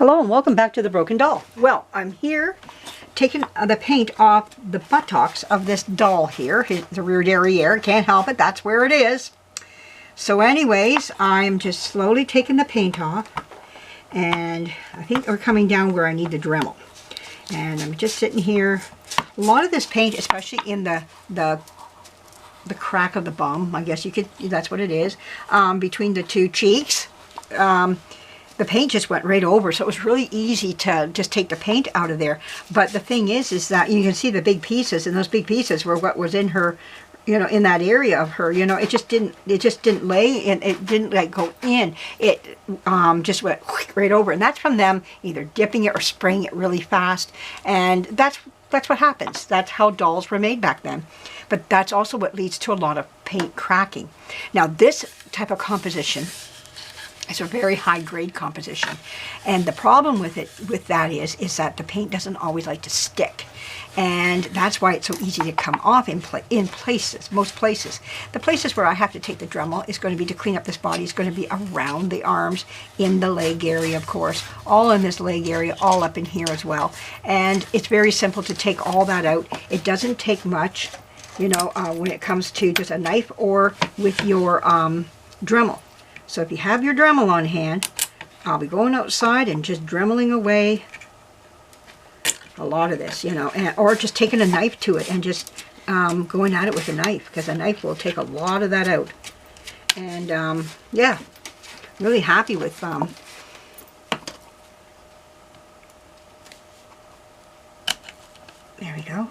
Hello and welcome back to The Broken Doll. Well, I'm here taking the paint off the buttocks of this doll here, the rear derriere. Can't help it, that's where it is. So anyways, I'm just slowly taking the paint off, and I think we're coming down where I need the Dremel. And I'm just sitting here. A lot of this paint, especially in the crack of the bum, I guess you could, that's what it is, between the two cheeks. The paint just went right over, so it was really easy to just take the paint out of there. But the thing is that you can see the big pieces, and those big pieces were what was in her, you know, in that area of her. You know, it just didn't lay, and it didn't like go in. It just went right over, and that's from them either dipping it or spraying it really fast. And that's what happens. That's how dolls were made back then. But that's also what leads to a lot of paint cracking. Now, this type of composition, it's a very high grade composition, and the problem with that is that the paint doesn't always like to stick, and that's why it's so easy to come off in places, most places. The places where I have to take the Dremel is going to be to clean up this body. It's going to be around the arms, in the leg area, of course, all in this leg area, all up in here as well. And it's very simple to take all that out. It doesn't take much, you know, when it comes to just a knife or with your Dremel. So if you have your Dremel on hand, I'll be going outside and just Dremeling away a lot of this, you know, or just taking a knife to it and just going at it with a knife, because a knife will take a lot of that out. And yeah, really happy with there we go.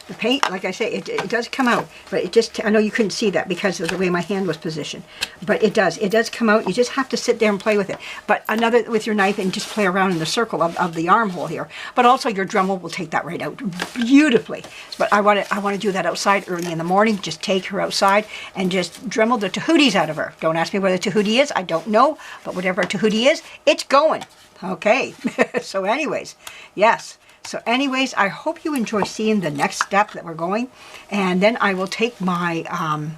The paint, like I say, it does come out, but it just, I know you couldn't see that because of the way my hand was positioned, but it does come out. You just have to sit there and play with it. But another, with your knife, and just play around in the circle of the armhole here. But also your Dremel will take that right out beautifully. But I want to do that outside early in the morning. Just take her outside and just Dremel the tahooties out of her. Don't ask me where the tahootie is. I don't know, but whatever a tahootie is, it's going. Okay, so anyways, yes. So anyways, I hope you enjoy seeing the next step that we're going. And then I will take my, I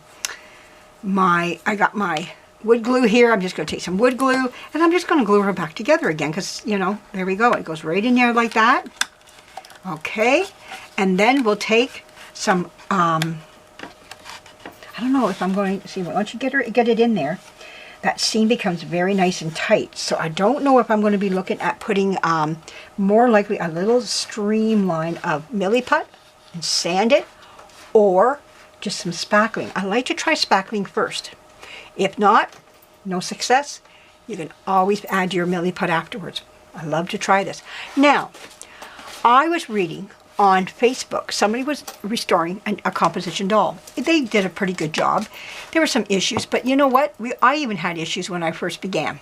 got my wood glue here. I'm just going to take some wood glue, and I'm just going to glue her back together again, because, you know, there we go. It goes right in there like that. Okay. And then we'll take some, I don't know if I'm going to see, once you get it in there, that seam becomes very nice and tight. So I don't know if I'm going to be looking at putting more likely a little streamline of Milliput and sand it, or just some spackling. I like to try spackling first. If not, no success, you can always add your Milliput afterwards. I love to try this. Now, I was reading on Facebook, somebody was restoring a composition doll. They did a pretty good job. There were some issues, but you know what? I even had issues when I first began.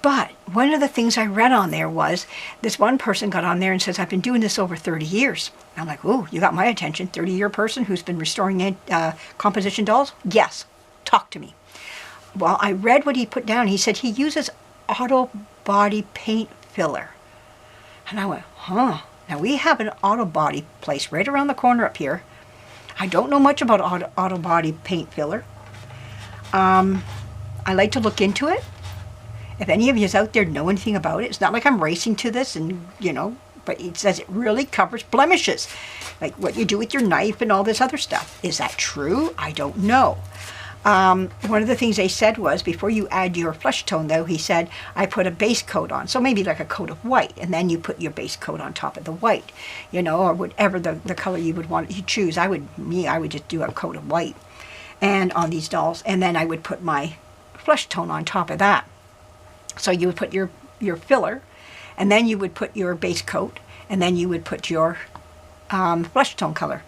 But one of the things I read on there was, this one person got on there and says, I've been doing this over 30 years. I'm like, ooh, you got my attention. 30-year person who's been restoring composition dolls? Yes, talk to me. Well, I read what he put down. He said he uses auto body paint filler. And I went, huh. Now, we have an auto body place right around the corner up here. I don't know much about auto body paint filler. I like to look into it. If any of you out there know anything about it, it's not like I'm racing to this, and, you know, but it says it really covers blemishes, like what you do with your knife and all this other stuff. Is that true? I don't know. One of the things they said was, before you add your flesh tone, though, he said, I put a base coat on. So maybe like a coat of white, and then you put your base coat on top of the white, you know, or whatever the color you would want to choose. I would just do a coat of white and on these dolls, and then I would put my flesh tone on top of that. So you would put your filler, and then you would put your base coat, and then you would put your flesh tone color.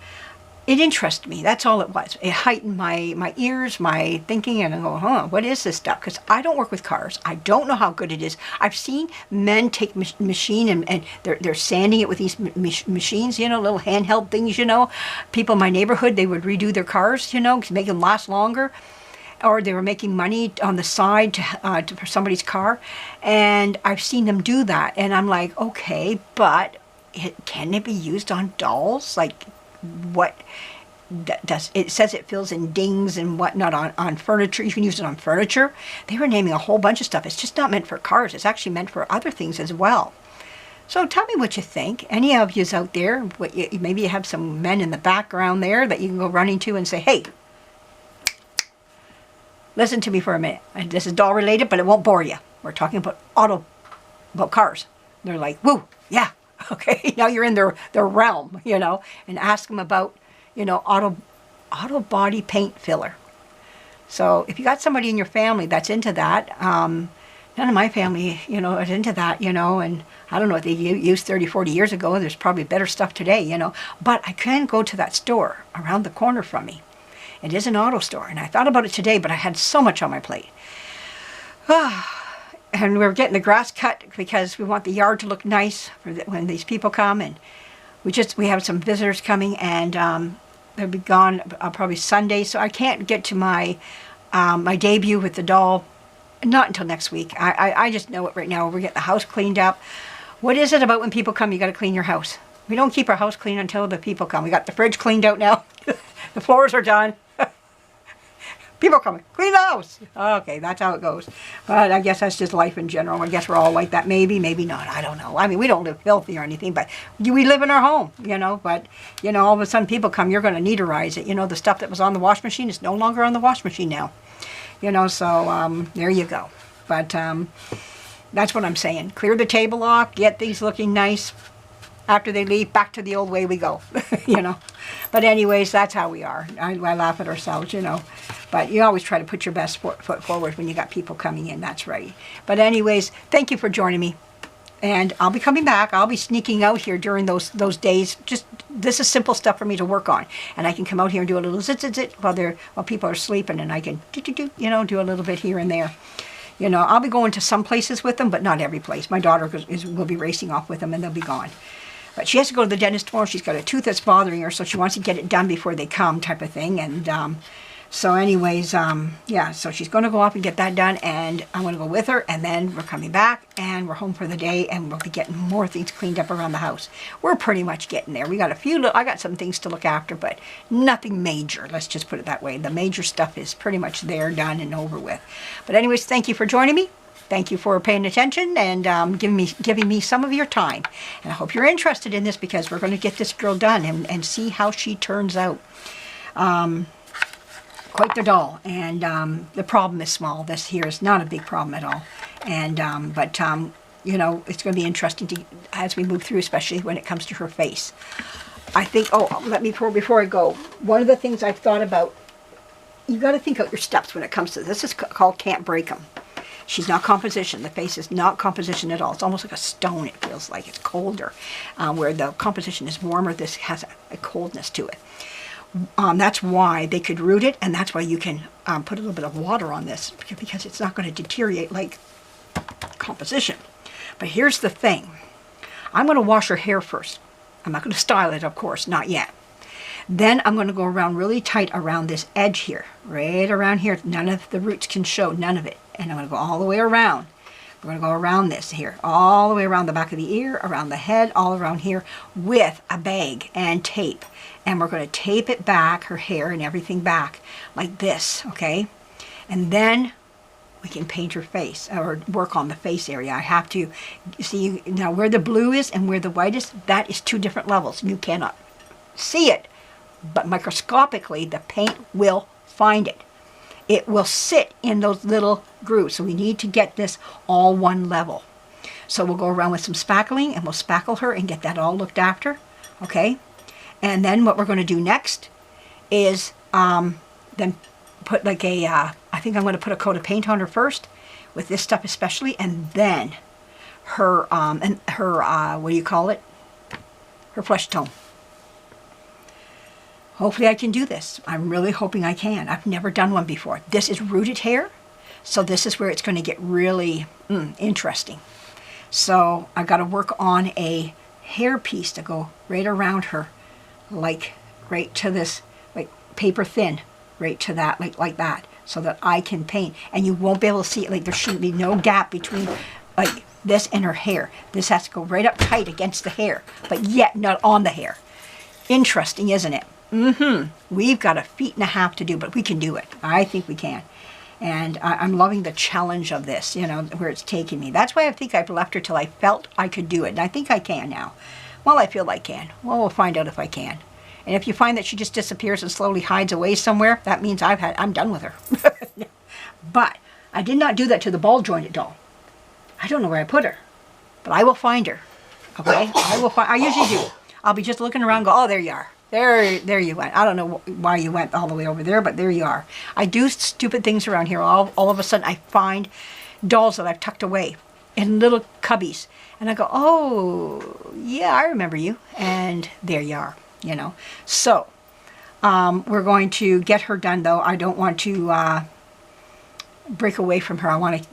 It interested me. That's all it was. It heightened my ears, my thinking, and I go, huh, what is this stuff? Because I don't work with cars. I don't know how good it is. I've seen men take machine and they're sanding it with these machines, you know, little handheld things, you know. People in my neighborhood, they would redo their cars, you know, to make them last longer. Or they were making money on the side for somebody's car. And I've seen them do that. And I'm like, okay, but can it be used on dolls? Like, what does, it says it fills in dings and whatnot on furniture. You can use it on furniture. They were naming a whole bunch of stuff. It's just not meant for cars. It's actually meant for other things as well. So tell me what you think. Any of yous out there, maybe you have some men in the background there that you can go running to and say, hey, listen to me for a minute. And this is doll related, but it won't bore you. We're talking about cars. They're like, woo, yeah, okay. Now you're in their realm, you know, and ask them about, you know, auto body paint filler. So if you got somebody in your family that's into that, none of my family, you know, is into that, you know, and I don't know what they used 30, 40 years ago. There's probably better stuff today, you know, but I can go to that store around the corner from me. It is an auto store, and I thought about it today, but I had so much on my plate. And we're getting the grass cut because we want the yard to look nice for when these people come, and we have some visitors coming, and they'll be gone probably Sunday, so I can't get to my my debut with the doll not until next week. I just know it right now. We're getting the house cleaned up. What is it about when people come, you got to clean your house? We don't keep our house clean until the people come. We got the fridge cleaned out now. The floors are done. People are coming, clean the house. Okay, that's how it goes. But I guess that's just life in general. I guess we're all like that. Maybe, maybe not. I don't know. I mean, we don't live filthy or anything, but we live in our home, you know. But, you know, all of a sudden people come, you're going to neaterize it. You know, the stuff that was on the wash machine is no longer on the wash machine now. You know, so there you go. But that's what I'm saying. Clear the table off, get things looking nice. After they leave, back to the old way we go, you know. But anyways, that's how we are. I laugh at ourselves, you know. But you always try to put your best foot forward when you got people coming in, that's right. But anyways, thank you for joining me. And I'll be coming back. I'll be sneaking out here during those days. Just, this is simple stuff for me to work on. And I can come out here and do a little zit while people are sleeping. And I can, you know, do a little bit here and there. You know, I'll be going to some places with them, but not every place. My daughter will be racing off with them, and they'll be gone. But she has to go to the dentist tomorrow. She's got a tooth that's bothering her, so she wants to get it done before they come, type of thing. And so anyways, yeah, so she's going to go off and get that done, and I'm going to go with her, and then we're coming back, and we're home for the day, and we'll be getting more things cleaned up around the house. We're pretty much getting there. We got a few, I got some things to look after, but nothing major. Let's just put it that way. The major stuff is pretty much there, done, and over with. But anyways, thank you for joining me. Thank you for paying attention and giving me some of your time. And I hope you're interested in this, because we're going to get this girl done and see how she turns out. Quite the doll. And the problem is small. This here is not a big problem at all. And you know, it's going to be interesting as we move through, especially when it comes to her face. I think, before I go, one of the things I've thought about, you got to think out your steps when it comes to this. This is called Can't Break 'em. She's not composition. The face is not composition at all. It's almost like a stone, it feels like. It's colder. Where the composition is warmer, this has a coldness to it. That's why they could root it, and that's why you can put a little bit of water on this, because it's not going to deteriorate like composition. But here's the thing. I'm going to wash her hair first. I'm not going to style it, of course, not yet. Then I'm going to go around really tight around this edge here, right around here. None of the roots can show, none of it. And I'm going to go all the way around. We're going to go around this here, all the way around the back of the ear, around the head, all around here with a bag and tape. And we're going to tape it back, her hair and everything back, like this, okay? And then we can paint her face, or work on the face area. I have to, see, now where the blue is and where the white is, that is 2 different levels. You cannot see it, but microscopically, the paint will find it. It will sit in those little grooves. So we need to get this all one level. So we'll go around with some spackling, and we'll spackle her and get that all looked after, okay? And then what we're going to do next is then put like a, I think I'm going to put a coat of paint on her first, with this stuff especially, and then her, what do you call it? Her flesh tone. Hopefully I can do this. I'm really hoping I can. I've never done one before. This is rooted hair, so this is where it's going to get really interesting. So I got to work on a hair piece to go right around her, like right to this, like paper thin, right to that, like that, so that I can paint. And you won't be able to see it. Like there shouldn't be no gap between like this and her hair. This has to go right up tight against the hair, but yet not on the hair. Interesting, isn't it? We've got a feet and a half to do, but we can do it. I think we can. And I'm loving the challenge of this, you know, where it's taking me. That's why I think I've left her till I felt I could do it. And I think I can now. Well, I feel I can. Well, we'll find out if I can. And if you find that she just disappears and slowly hides away somewhere, that means I'm done with her. But I did not do that to the ball jointed doll. I don't know where I put her, but I will find her. Okay, I usually do. I'll be just looking around and go, oh, there you are. There you went. I don't know why you went all the way over there, but there you are. I do stupid things around here. All of a sudden, I find dolls that I've tucked away in little cubbies. And I go, oh, yeah, I remember you. And there you are, you know. So, we're going to get her done, though. I don't want to break away from her. I want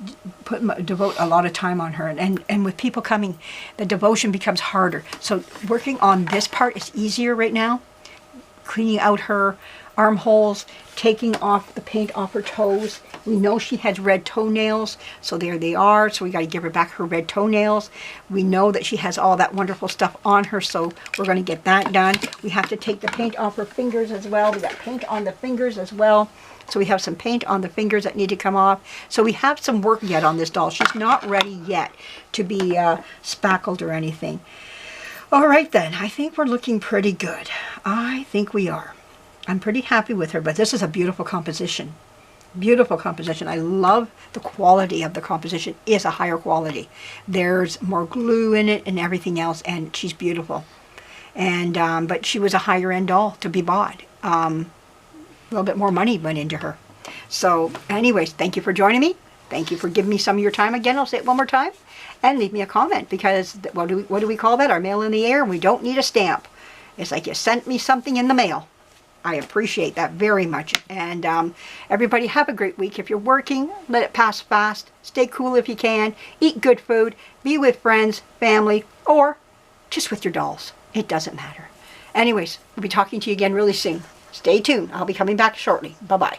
to devote a lot of time on her. And with people coming, the devotion becomes harder. So working on this part is easier right now. Cleaning out her armholes, taking off the paint off her toes. We know she has red toenails, so there they are. So we got to give her back her red toenails. We know that she has all that wonderful stuff on her, so we're going to get that done. We have to take the paint off her fingers as well. We got paint on the fingers as well. So we have some paint on the fingers that need to come off. So we have some work yet on this doll. She's not ready yet to be spackled or anything. All right then, I think we're looking pretty good. I think we are. I'm pretty happy with her, but this is a beautiful composition. Beautiful composition. I love the quality of the composition. It's a higher quality. There's more glue in it and everything else, and she's beautiful. And but she was a higher end doll to be bought. A little bit more money went into her. So anyways, thank you for joining me. Thank you for giving me some of your time again. I'll say it one more time. And leave me a comment, because what do we call that? Our mail in the air. We don't need a stamp. It's like you sent me something in the mail. I appreciate that very much. And everybody have a great week. If you're working, let it pass fast. Stay cool if you can. Eat good food. Be with friends, family, or just with your dolls. It doesn't matter. Anyways, we'll be talking to you again really soon. Stay tuned. I'll be coming back shortly. Bye-bye.